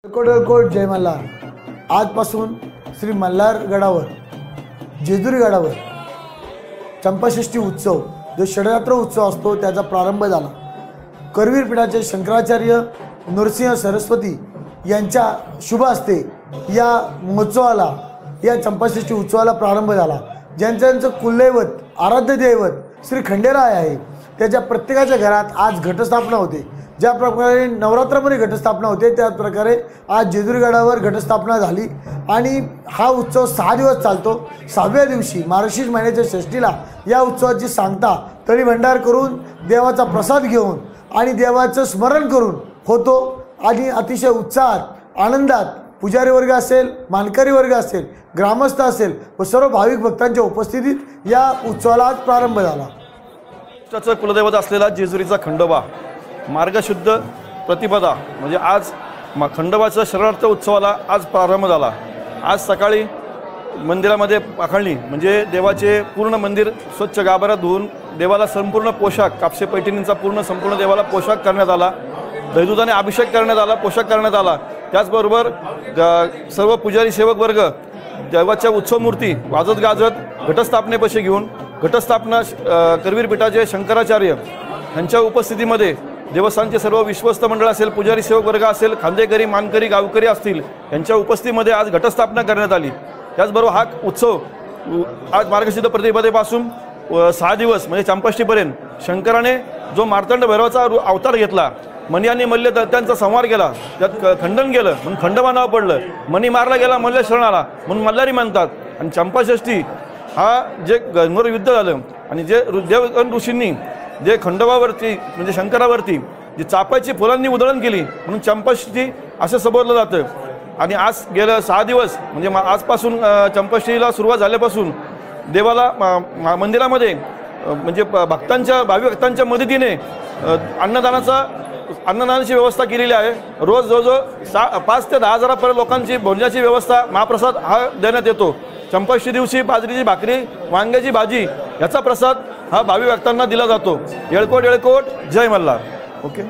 Coat जय मल्हार। आजपासून श्री मल्हार गडावर जेजुरी गडावर चंपाषष्ठी उत्सव जो षडरात्र उत्सव असतो त्याचा प्रारंभ झाला। करवीर पीठाचे शंकराचार्य नरसिंह सरस्वती यांच्या शुभ हस्ते या महोत्सवाला या चंपाषष्ठी उत्सवाला प्रारंभ झाला। ज्यांचं कुलदैवत आराध्य दैवत श्री खंडेराय आहे त्याच्या प्रत्येकाच्या घरात आज घटस्थापना होते। ज्या प्रकारे नवरात्रामध्ये घटस्थापना होते त्या प्रकारे आज जेजुरी गडावर घटस्थापना झाली आणि हा उत्सव 6 दिवस चालतो। 6व्या दिवशी मार्गशीर्ष महिन्याच्या षष्ठीला या उत्सवाची सांगता तळी भंडार करून देवाचा प्रसाद घेऊन आणि देवाचं स्मरण करून होतो आणि अतिशय उत्साहात आनंदात पुजारी वर्ग असेल, मानकरी वर्ग असेल, ग्रामस्थ असेल व सर्व भाविक भक्तांच्या उपस्थितीत या उत्सवाला आज प्रारंभ झाला। महाराष्ट्राचं कुलदैवत असलेला जेजुरीचा खंडोबा मार्गशुद्ध प्रतिपदा म्हणजे आज खंडोबाच्या शरणार्थ उत्सवाला आज प्रारंभ झाला। आज सकाळी मंदिरामध्ये पाखडणी म्हणजे देवाचे पूर्ण मंदिर स्वच्छ गाभाऱ्यात धुवून देवाला संपूर्ण पोशाख कापसे पैठणींचा संपूर्ण देवाला पोशाख करण्यात आला। दैदूताने अभिषेक करण्यात आला, पोशाख करण्यात आला। त्याचबरोबर सर्व पुजारी सेवक वर्ग देवाच्या उत्सव मूर्ती वाजत गाजत घटस्थापनेपाशी घेऊन घटस्थापना करवीर पीठाचे शंकराचार्य यांच्या उपस्थितीमध्ये देवस्थानचे सर्व विश्वस्त मंडळ असेल, पुजारी सेवक वर्ग असेल, खांदेकरी मानकरी गावकरी असतील यांच्या उपस्थितीमध्ये आज घटस्थापना करण्यात आली। त्याचबरोबर हा उत्सव आज मार्गशीर्ष प्रतिपदेपासून 6 दिवस म्हणजे चंपाषष्ठीपर्यंत शंकराने जो मार्तंड भैरवाचा अवतार घेतला, मणी आणि मल्ल त्यांचा संहार केला, त्यात खंडन केलं म्हणून खंडोबा नाव पडलं। मणी मारला गेला मल्ल शरण आला म्हणून मल्हारी म्हणतात। आणि चंपाषष्ठी हा जे घनघोर युद्ध झालं आणि जे देवगण ऋषींनी जे खंडोबावरती म्हणजे शंकरावरती जी चाफ्याची फुलांनी उधळण केली म्हणून चंपाषष्ठी असं संबोधलं जातं। आणि आज गेलं 6 दिवस म्हणजे आजपासून चंपाषष्ठीला सुरुवात झाल्यापासून देवाला मंदिरामध्ये म्हणजे भक्तांच्या भावी भक्तांच्या मदतीने अन्नदानाची व्यवस्था केलेली आहे। रोज जवळजवळ 5 ते 10 हजारापर्यंत लोकांची भोजनाची व्यवस्था महाप्रसाद हा देण्यात येतो। चंपाषष्ठी दिवशी बाजरीची भाकरी, वांग्याची भाजी याचा प्रसाद हा भावी भक्तांना दिला जातो। येळकोट जय मल्हार। ओके।